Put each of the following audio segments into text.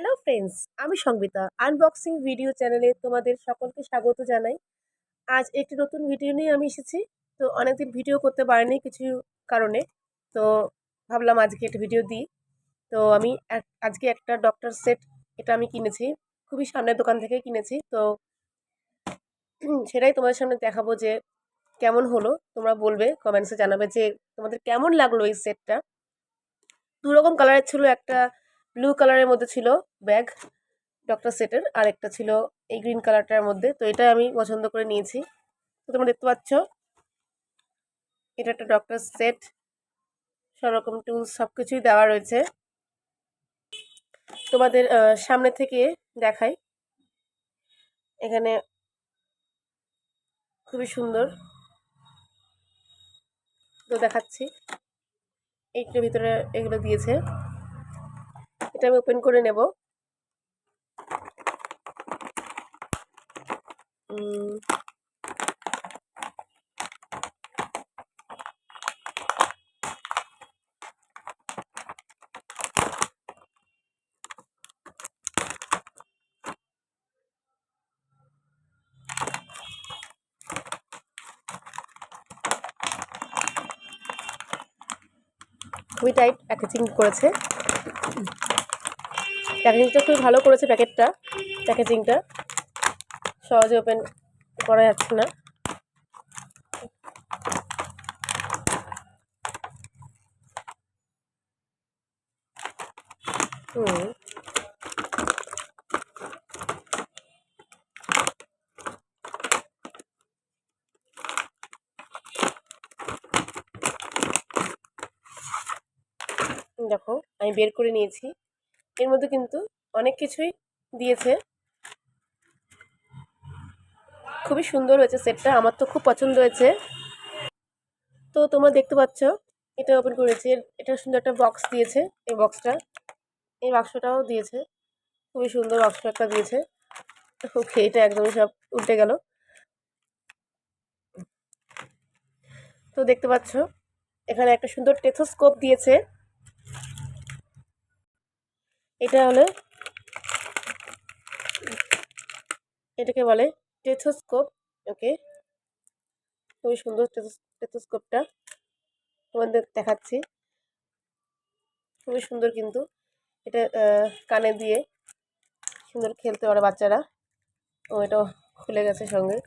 Hello friends, আমি Sangeeta unboxing video চ্যানেলে তোমাদের সকলকে স্বাগত জানাই। আজ একটি নতুন ভিডিও নিয়ে আমি এসেছি। তো অনেকদিন ভিডিও করতে পারিনি কিছু কারণে। তো ভাবলাম আজকে একটা ভিডিও দিই। তো আমি আজকে একটা ডক্টর সেট এটা আমি কিনেছি, খুবই সামনের দোকান থেকে কিনেছি। তো সেটাই তোমাদের সামনে দেখাবো যে কেমন হলো। তোমরা বলবে, কমেন্টসে জানাবে যে তোমাদের কেমন লাগলো এই সেটটা। দু রকম কালারের ছিল, একটা ব্লু কালারের মধ্যে ছিল ব্যাগ ডক্টর সেটের, আর একটা ছিল এই গ্রিন কালারটার মধ্যে। তো এটা আমি পছন্দ করে নিয়েছি। তো তোমরা দেখতে পাচ্ছ এটা একটা ডক্টর সেট, সব রকম টুলস সব কিছুই দেওয়া রয়েছে। তোমাদের সামনে থেকে দেখাই, এখানে খুবই সুন্দর। তো দেখাচ্ছি এইটার ভিতরে এগুলো দিয়েছে। এটা আমি ওপেন করে নেব। খুবই টাইট প্যাকেজিং করেছে, প্যাকেজিংটা খুবই ভালো করেছে। প্যাকেজিংটা সহজে ওপেন করা যাচ্ছে না। দেখো আমি বের করে নিয়েছি। এর মধ্যে কিন্তু অনেক কিছুই দিয়েছে। খুবই সুন্দর হয়েছে সেটটা, আমার তো খুব পছন্দ হয়েছে। তো তোমরা দেখতে পাচ্ছ এটা ওপেন করেছি, এটা সুন্দর একটা বক্স দিয়েছে। এই বাক্সটাও দিয়েছে, খুবই সুন্দর বাক্স একটা দিয়েছে। ওকে, এটা একদমই সব উল্টে গেল। তো দেখতে পাচ্ছ এখানে একটা সুন্দর টেথোস্কোপ দিয়েছে। এটা হলো, এটাকে বলে টেথোস্কোপ। ওকে, খুবই সুন্দর টেথোস্কোপটা তোমাদের দেখাচ্ছি। খুবই সুন্দর, কিন্তু এটা কানে দিয়ে সুন্দর খেলতে পারে বাচ্চারা। ও এটা খুলে গেছে সঙ্গে,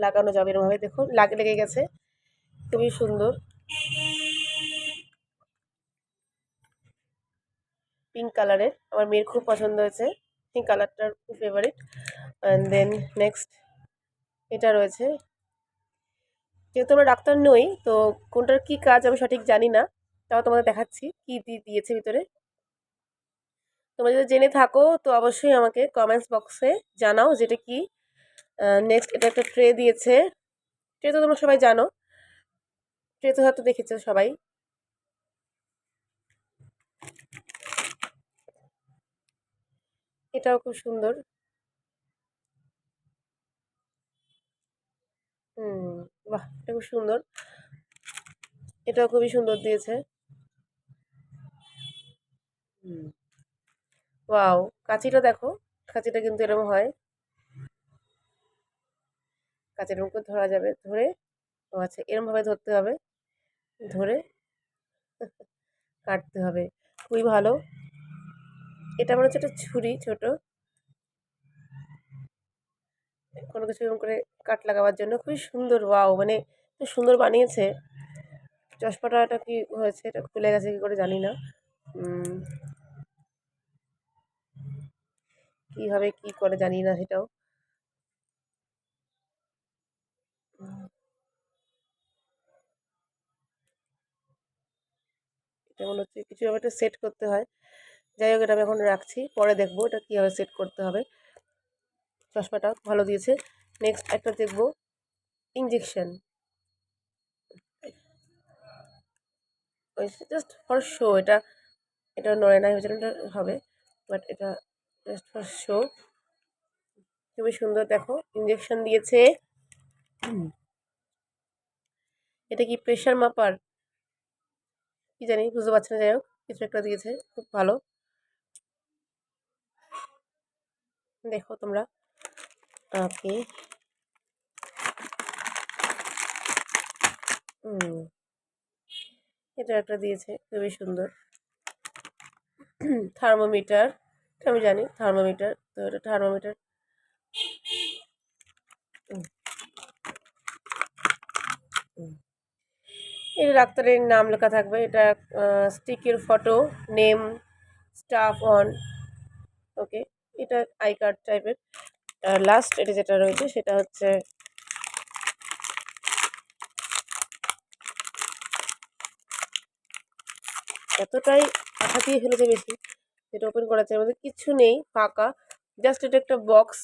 লাগানো যাবে এরমভাবে। দেখো লেগে গেছে, খুবই সুন্দর। পিঙ্ক কালারের, আমার মেয়ের খুব পছন্দ হয়েছে। পিঙ্ক কালারটার খুব ফেভারিট। অ্যান্ড দেন নেক্সট এটা রয়েছে। যেহেতু আমরা ডাক্তার নই, তো কোনটার কি কাজ আমি সঠিক জানি না, তাও তোমাদের দেখাচ্ছি কি দিয়েছে ভিতরে। তোমরা যদি জেনে থাকো তো অবশ্যই আমাকে কমেন্টস বক্সে জানাও যেটা কি। নেক্সট এটা একটা ট্রে দিয়েছে। ট্রে তো তোমরা সবাই জানো, ট্রে তো হয়তো দেখেছো সবাই। এটাও খুব সুন্দর। বাহ, এটা খুব সুন্দর। এটাও খুবই সুন্দর দিয়েছে। ওয়াও, কাঁচিটা দেখো, কাঁচিটা কিন্তু এরকম হয়, কাঁচের এরকম করে ধরা যাবে, ধরে ও আচ্ছা এরকম ভাবে ধরতে হবে, ধরে কাটতে হবে। খুবই ভালো। এটা মনে হচ্ছে একটা ছুরি, ছোট কোনো কিছু এরকম করে কাট লাগাবার জন্য। খুবই সুন্দর, ওয়াও, মানে খুব সুন্দর বানিয়েছে। চশমাটা কি হয়েছে, এটা খুলে গেছে কি করে জানি না। কিভাবে কি করে জানি না সেটাও। এটা মনে হচ্ছে কিছু একটা সেট করতে হয়। যাই হোক, এটা আমি এখন রাখছি, পরে দেখবো এটা কীভাবে সেট করতে হবে। চশমাটা ভালো দিয়েছে। নেক্সট একটা দেখবো ইঞ্জেকশন, ওই জাস্ট ফর শো। এটা নড়ে না ভেতরটা হবে, বাট এটা জাস্ট ফর শো। খুবই সুন্দর, দেখো ইঞ্জেকশন দিয়েছে। এটা কি প্রেশার মাপার? কি জানি বুঝতে পারছি না, যাই হোক কিছু একটা দিয়েছে, খুব ভালো। দেখো তোমরা। ওকে। এটা একটা দিয়েছে, খুবই সুন্দর। থার্মোমিটার, আমি জানি থার্মোমিটার, তো এটা থার্মোমিটার। এটা ডাক্তারের নাম লেখা থাকবে। এটা স্টিকের ফটো, নেম, স্টাফ অন। ওকে, এটা আই কার্ড টাইপের। আর লাস্ট এটা যেটা রয়েছে সেটা হচ্ছে এতটাই আঠা দিয়ে ফেলেছে বেশি, যেটা ওপেন করা যায়, এর মধ্যে কিছু নেই, ফাঁকা। জাস্ট এটা একটা বক্স,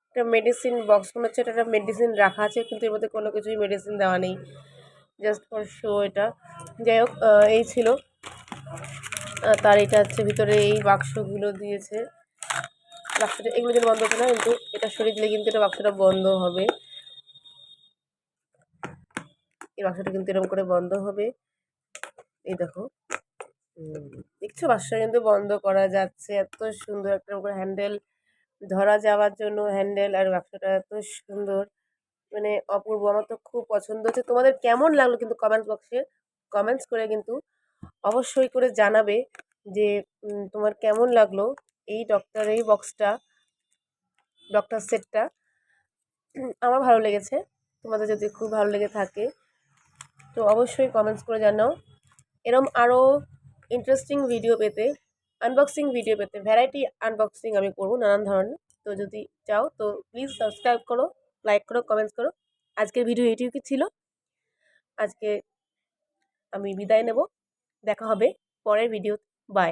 একটা মেডিসিন বক্স মনে হচ্ছে। এটা একটা মেডিসিন রাখা আছে, কিন্তু এর মধ্যে কোনো কিছুই মেডিসিন দেওয়া নেই, জাস্ট ফর শো এটা। যাই হোক, এই ছিল। তার এটা হচ্ছে ভিতরে এই বাক্সগুলো দিয়েছে। বাক্সটা এগুলো যেন বন্ধ হচ্ছে না, কিন্তু এটা সরিয়ে দিলে কিন্তু এটা বাক্সটা বন্ধ হবে। এই বাক্সটা কিন্তু এরকম করে বন্ধ হবে। এই দেখো, দেখছো বাক্সটা কিন্তু বন্ধ করা যাচ্ছে। এত সুন্দর একটা করে হ্যান্ডেল, ধরা যাওয়ার জন্য হ্যান্ডেল, আর বাক্সটা এত সুন্দর, মানে অপূর্ব। আমার তো খুব পছন্দ হচ্ছে। তোমাদের কেমন লাগলো কিন্তু কমেন্টস বক্সে কমেন্টস করে কিন্তু অবশ্যই করে জানাবে যে তোমার কেমন লাগলো এই এই বক্সটা, ডক্টর সেটটা। আমার ভালো লেগেছে। তোমাদের যদি খুব ভালো লেগে থাকে তো অবশ্যই কমেন্টস করে জানাও। এরম আরও ইন্টারেস্টিং ভিডিও পেতে, আনবক্সিং ভিডিও পেতে, ভ্যারাইটি আনবক্সিং আমি করবো নানান ধরনের। তো যদি চাও তো প্লিজ সাবস্ক্রাইব করো, লাইক করো, কমেন্টস করো। আজকের ভিডিও এইটুকুই ছিল। আজকে আমি বিদায় নেব, দেখা হবে পরের ভিডিও। বাই।